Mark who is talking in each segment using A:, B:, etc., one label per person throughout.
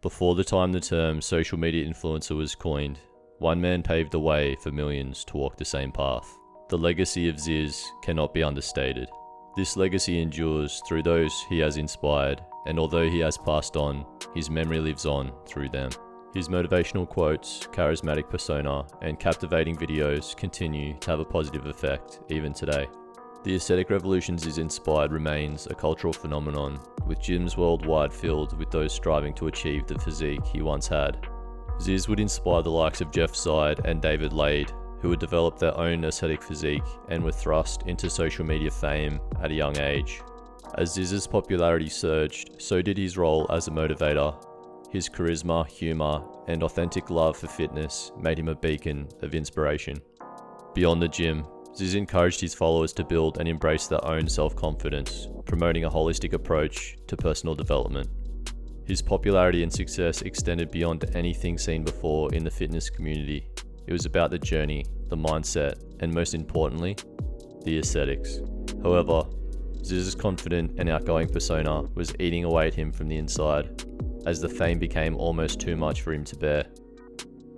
A: Before the time the term social media influencer was coined, one man paved the way for millions to walk the same path. The legacy of ZYZZ cannot be understated. This legacy endures through those he has inspired, and although he has passed on, his memory lives on through them. His motivational quotes, charismatic persona, and captivating videos continue to have a positive effect even today. The aesthetic revolution ZYZZ inspired remains a cultural phenomenon, with gyms worldwide filled with those striving to achieve the physique he once had. ZYZZ would inspire the likes of Jeff Seid and David Lade, who would develop their own aesthetic physique and were thrust into social media fame at a young age. As ZYZZ's popularity surged, so did his role as a motivator. His charisma, humor, and authentic love for fitness made him a beacon of inspiration. Beyond the gym, ZYZZ encouraged his followers to build and embrace their own self-confidence, promoting a holistic approach to personal development. His popularity and success extended beyond anything seen before in the fitness community. It was about the journey, the mindset, and most importantly, the aesthetics. However, ZYZZ's confident and outgoing persona was eating away at him from the inside, as the fame became almost too much for him to bear.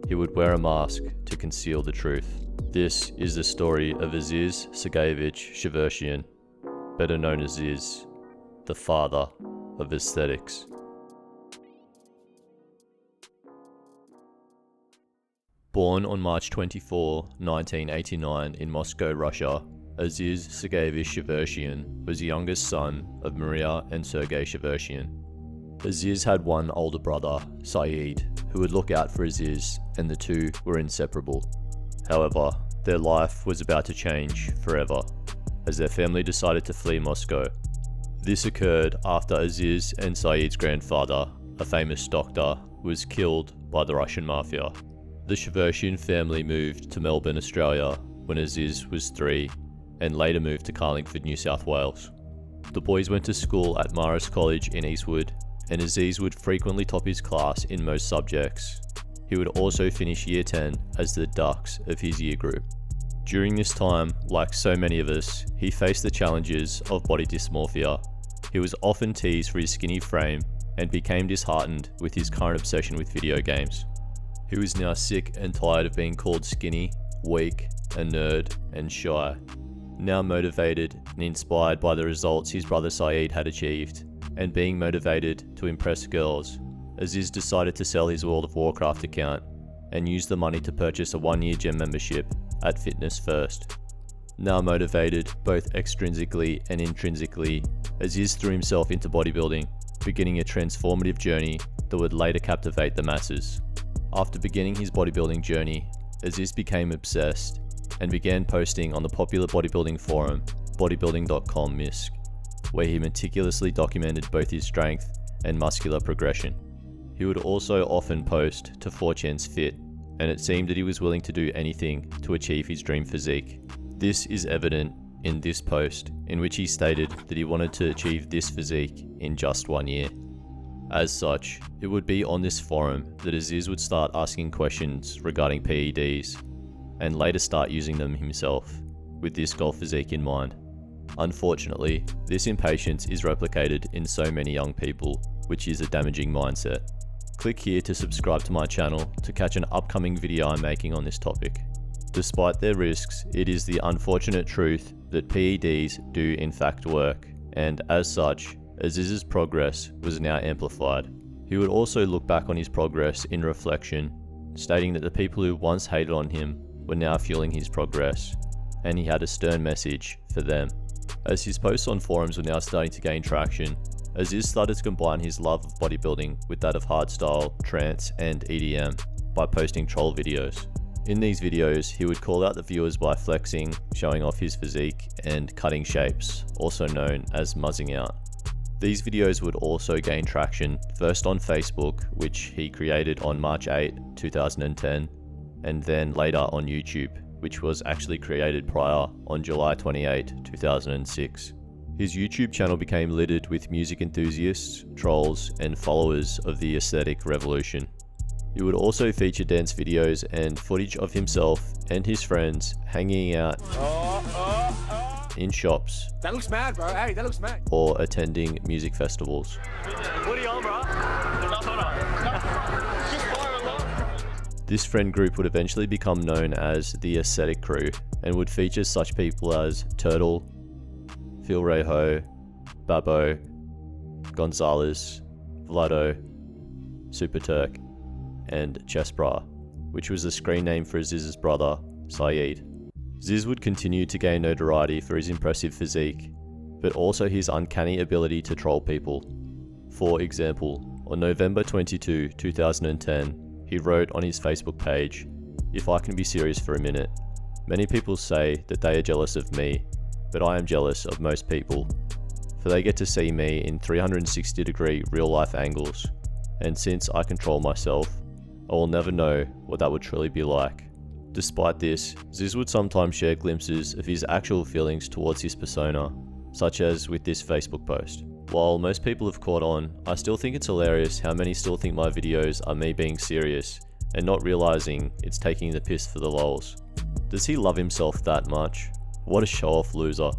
A: He would wear a mask to conceal the truth. This is the story of Aziz Shavershian, better known as ZYZZ, the father of aesthetics. Born on March 24, 1989 in Moscow, Russia, Aziz Shavershian was the youngest son of Maria and Sergei Shavershian. Aziz had one older brother, Saeed, who would look out for Aziz, and the two were inseparable. However, their life was about to change forever, as their family decided to flee Moscow. This occurred after Aziz and Saeed's grandfather, a famous doctor, was killed by the Russian mafia. The Shavershian family moved to Melbourne, Australia, when Aziz was 3, and later moved to Carlingford, New South Wales. The boys went to school at Marist College in Eastwood, and Aziz would frequently top his class in most subjects. He would also finish Year 10 as the dux of his year group. During this time, like so many of us, he faced the challenges of body dysmorphia. He was often teased for his skinny frame and became disheartened with his current obsession with video games. He was now sick and tired of being called skinny, weak, a nerd, and shy. Now motivated and inspired by the results his brother Saeed had achieved, and being motivated to impress girls, Aziz decided to sell his World of Warcraft account and use the money to purchase a 1-year gym membership at Fitness First. Now motivated both extrinsically and intrinsically, Aziz threw himself into bodybuilding, beginning a transformative journey that would later captivate the masses. After beginning his bodybuilding journey, Aziz became obsessed and began posting on the popular bodybuilding forum, bodybuildingdocumentary, where he meticulously documented both his strength and muscular progression. He would also often post to 4chan's Fit, and it seemed that he was willing to do anything to achieve his dream physique. This is evident in this post, in which he stated that he wanted to achieve this physique in just 1 year. As such, it would be on this forum that Aziz would start asking questions regarding PEDs, and later start using them himself, with this goal physique in mind. Unfortunately, this impatience is replicated in so many young people, which is a damaging mindset. Click here to subscribe to my channel to catch an upcoming video I'm making on this topic. Despite their risks, it is the unfortunate truth that PEDs do in fact work, and as such, Aziz's progress was now amplified. He would also look back on his progress in reflection, stating that the people who once hated on him were now fueling his progress, and he had a stern message for them. As his posts on forums were now starting to gain traction, Aziz started to combine his love of bodybuilding with that of hardstyle, trance, and EDM by posting troll videos. In these videos, he would call out the viewers by flexing, showing off his physique, and cutting shapes, also known as muzzing out. These videos would also gain traction, first on Facebook, which he created on March 8, 2010, and then later on YouTube, which was actually created prior on July 28, 2006. His YouTube channel became littered with music enthusiasts, trolls, and followers of the aesthetic revolution. It would also feature dance videos and footage of himself and his friends hanging out in shops.
B: That looks mad, bro. Hey, that looks mad.
A: Or attending music festivals.
C: What are you on, bro?
A: This friend group would eventually become known as the Aesthetic Crew and would feature such people as Turtle, Phil Reho, Babbo, Gonzalez, Vlado, Super Turk, and Chespra, which was the screen name for Aziz's brother, Saeed. Ziz would continue to gain notoriety for his impressive physique, but also his uncanny ability to troll people. For example, on November 22, 2010, he wrote on his Facebook page, "If I can be serious for a minute, many people say that they are jealous of me, but I am jealous of most people, for they get to see me in 360-degree real-life angles, and since I control myself, I will never know what that would truly be like." Despite this, Ziz would sometimes share glimpses of his actual feelings towards his persona, such as with this Facebook post. While most people have caught on, I still think it's hilarious how many still think my videos are me being serious and not realizing it's taking the piss for the lols. Does he love himself that much? What a show-off loser.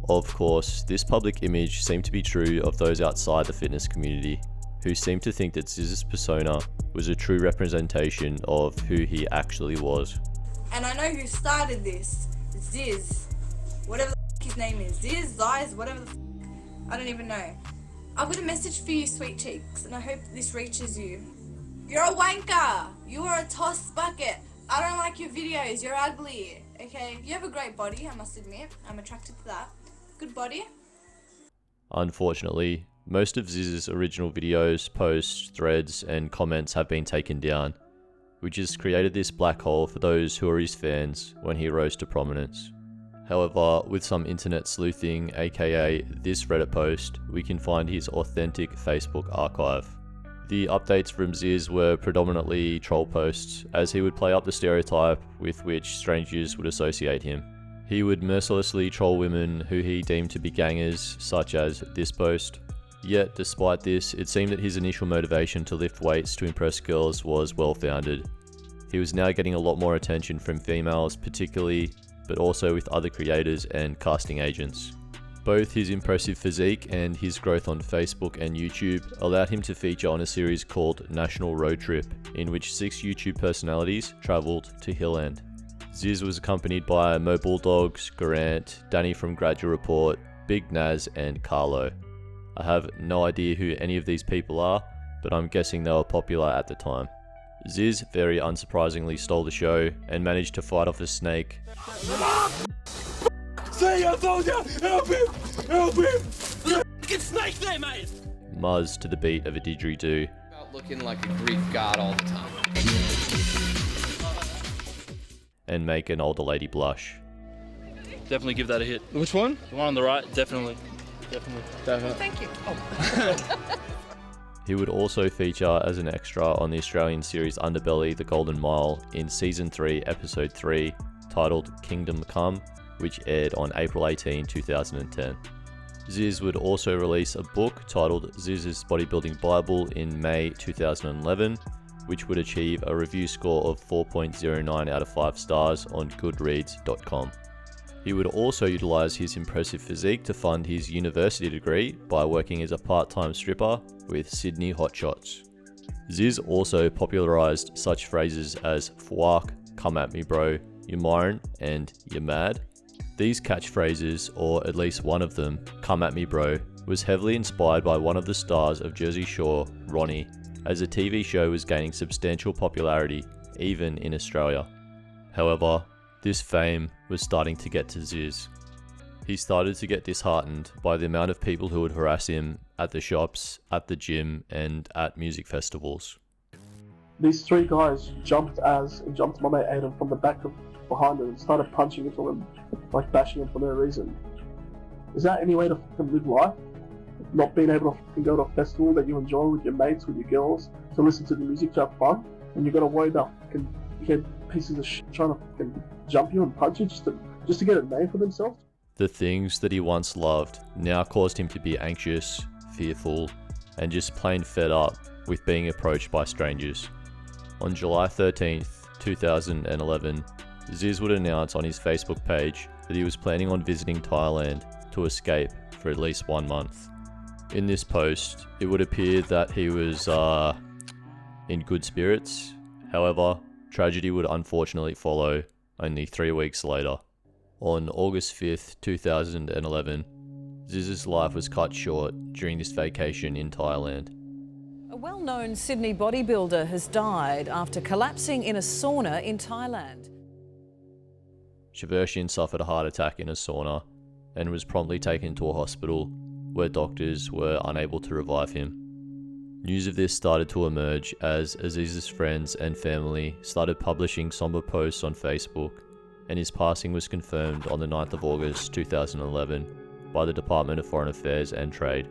A: Of course, this public image seemed to be true of those outside the fitness community, who seemed to think that Ziz's persona was a true representation of who he actually was.
B: And I know who started this. ZYZZ. Whatever the his name is. ZYZZ, whatever the I don't even know. I've got a message for you, sweet cheeks, and I hope this reaches you. You're a wanker! You are a toss bucket! I don't like your videos, you're ugly. Okay, you have a great body, I must admit. I'm attracted to that. Good body.
A: Unfortunately, most of ZYZZ's original videos, posts, threads, and comments have been taken down, which has created this black hole for those who are his fans when he rose to prominence. However, with some internet sleuthing, aka this Reddit post, we can find his authentic Facebook archive. The updates from ZYZZ were predominantly troll posts, as he would play up the stereotype with which strangers would associate him. He would mercilessly troll women who he deemed to be gangers, such as this post. Yet, despite this, it seemed that his initial motivation to lift weights to impress girls was well-founded. He was now getting a lot more attention from females particularly, but also with other creators and casting agents. Both his impressive physique and his growth on Facebook and YouTube allowed him to feature on a series called National Road Trip, in which 6 YouTube personalities travelled to Hilland. ZYZZ was accompanied by Mo Bulldogs, Garant, Danny from Graduate Report, Big Naz, and Carlo. I have no idea who any of these people are, but I'm guessing they were popular at the time. ZYZZ very unsurprisingly stole the show and managed to fight off a snake.
C: Say I told you! Help him! Help him! Fucking snake there, mate!
A: Muzz to the beat of a didgeridoo.
D: About looking like a Greek god all the time.
A: And make an older lady blush.
E: Definitely give that a hit.
C: Which one?
E: The one on the right, definitely.
B: Thank you.
A: He would also feature as an extra on the Australian series Underbelly: The Golden Mile in Season 3, Episode 3, titled Kingdom Come, which aired on April 18, 2010. ZYZZ would also release a book titled ZYZZ's Bodybuilding Bible in May 2011, which would achieve a review score of 4.09 out of 5 stars on goodreads.com. He would also utilise his impressive physique to fund his university degree by working as a part-time stripper with Sydney Hotshots. ZYZZ also popularised such phrases as "fwak," "come at me bro," "you myron," and "you mad." These catchphrases, or at least one of them, "come at me bro," was heavily inspired by one of the stars of Jersey Shore, Ronnie, as the TV show was gaining substantial popularity, even in Australia. However, this fame was starting to get to ZYZZ. He started to get disheartened by the amount of people who would harass him at the shops, at the gym, and at music festivals.
F: These 3 guys jumped my mate Aiden from the back of behind him and started punching into him, like bashing him for no reason. Is that any way to fucking live life? Not being able to fucking go to a festival that you enjoy with your mates, with your girls, to listen to the music to have fun, and you gotta worry about fucking kid pieces of shit trying to fucking jump you and punch you just to get a name for themselves?
A: The things that he once loved now caused him to be anxious, fearful, and just plain fed up with being approached by strangers. On July 13th, 2011, ZYZZ would announce on his Facebook page that he was planning on visiting Thailand to escape for at least 1 month. In this post, it would appear that he was in good spirits. However, Tragedy would unfortunately follow only 3 weeks later. On August 5th, 2011, ZYZZ's life was cut short during this vacation in Thailand.
G: A well-known Sydney bodybuilder has died after collapsing in a sauna in Thailand.
A: Shavershian suffered a heart attack in a sauna and was promptly taken to a hospital where doctors were unable to revive him. News of this started to emerge as Aziz's friends and family started publishing somber posts on Facebook, and his passing was confirmed on the 9th of August 2011 by the Department of Foreign Affairs and Trade.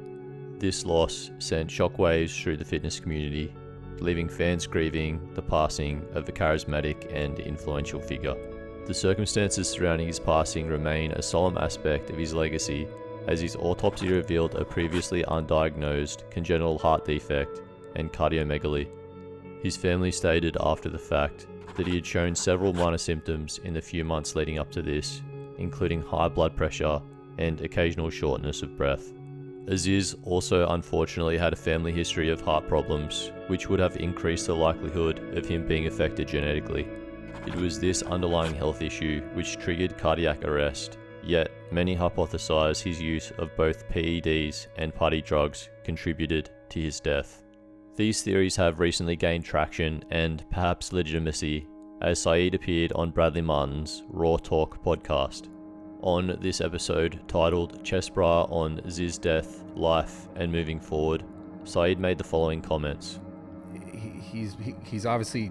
A: This loss sent shockwaves through the fitness community, leaving fans grieving the passing of a charismatic and influential figure. The circumstances surrounding his passing remain a solemn aspect of his legacy, as his autopsy revealed a previously undiagnosed congenital heart defect and cardiomegaly. His family stated after the fact that he had shown several minor symptoms in the few months leading up to this, including high blood pressure and occasional shortness of breath. Aziz also unfortunately had a family history of heart problems, which would have increased the likelihood of him being affected genetically. It was this underlying health issue which triggered cardiac arrest, yet many hypothesize his use of both PEDs and party drugs contributed to his death. These theories have recently gained traction and perhaps legitimacy, as Saeed appeared on Bradley Martin's Raw Talk podcast. On this episode, titled Chest Bra on ZYZZ Death, Life and Moving Forward, Saeed made the following comments.
H: He's obviously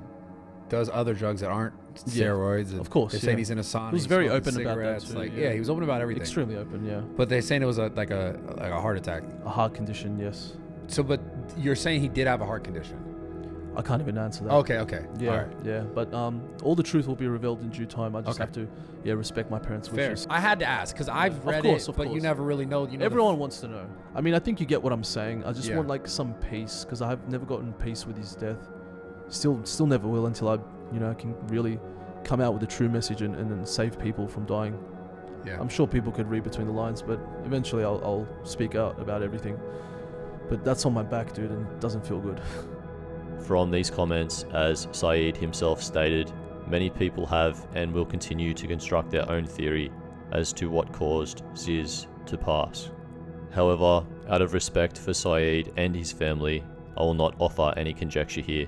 H: does other drugs that aren't steroids.
I: Of course,
H: they're saying he's in a sauna.
I: He was very open about that too.
H: Like, he was open about everything.
I: Extremely open, yeah.
H: But they're saying it was like a heart attack.
I: A heart condition, yes.
H: So, but you're saying he did have a heart condition?
I: I can't even answer that.
H: Okay.
I: Yeah,
H: all right.
I: yeah. But all the truth will be revealed in due time. I just have to, respect my parents' wishes.
H: Fair. I had to ask because I've read it, but you never really know.
I: Everyone wants to know. I mean, I think you get what I'm saying. I just want like some peace because I've never gotten peace with his death. Still never will until I, can really come out with a true message and save people from dying.
H: Yeah.
I: I'm sure people could read between the lines, but eventually I'll speak out about everything. But that's on my back, dude, and it doesn't feel good.
A: From these comments, as Saeed himself stated, many people have and will continue to construct their own theory as to what caused ZYZZ to pass. However, out of respect for Saeed and his family, I will not offer any conjecture here.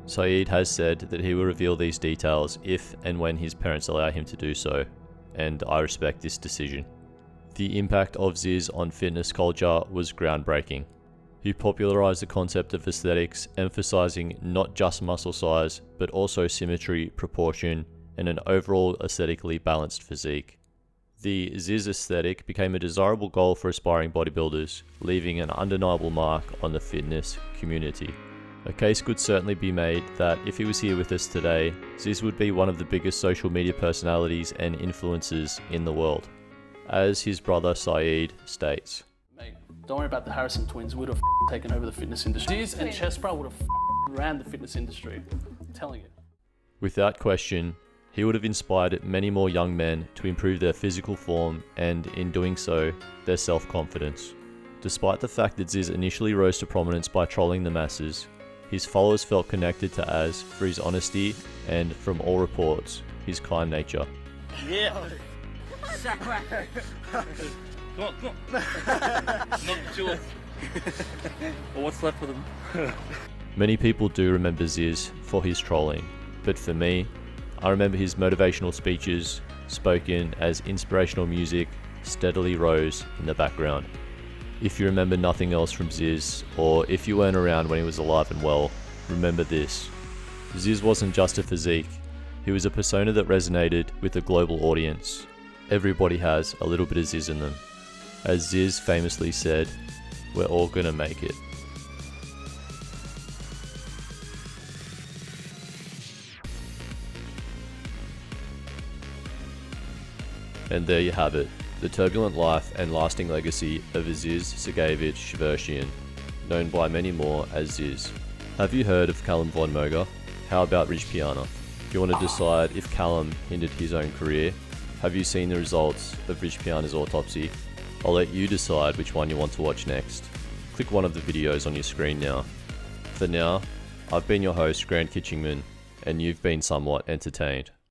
A: Saeed has said that he will reveal these details if and when his parents allow him to do so, and I respect this decision. The impact of ZYZZ on fitness culture was groundbreaking. He popularized the concept of aesthetics, emphasizing not just muscle size, but also symmetry, proportion, and an overall aesthetically balanced physique. The ZYZZ aesthetic became a desirable goal for aspiring bodybuilders, leaving an undeniable mark on the fitness community. A case could certainly be made that if he was here with us today, ZYZZ would be one of the biggest social media personalities and influencers in the world. As his brother Saeed states,
J: "Mate, don't worry about the Harrison twins. We'd have taken over the fitness industry. ZYZZ and Chest Bra would have ran the fitness industry. I'm telling you."
A: Without question, he would have inspired many more young men to improve their physical form and, in doing so, their self-confidence. Despite the fact that ZYZZ initially rose to prominence by trolling the masses, his followers felt connected to Az for his honesty and, from all reports, his kind nature.
J: Yeah. Come on. Not sure. Well, what's left of them?
A: Many people do remember ZYZZ for his trolling, but for me, I remember his motivational speeches, spoken as inspirational music, steadily rose in the background. If you remember nothing else from ZYZZ, or if you weren't around when he was alive and well, remember this. ZYZZ wasn't just a physique, he was a persona that resonated with a global audience. Everybody has a little bit of ZYZZ in them. As ZYZZ famously said, "We're all gonna make it." And there you have it, the turbulent life and lasting legacy of Aziz Shavershian, known by many more as ZYZZ. Have you heard of Callum Von Moger? How about Rich Piana? If you want to decide if Callum hindered his own career, have you seen the results of Rich Piana's autopsy? I'll let you decide which one you want to watch next. Click one of the videos on your screen now. For now, I've been your host, Grant Kitchingman, and you've been somewhat entertained.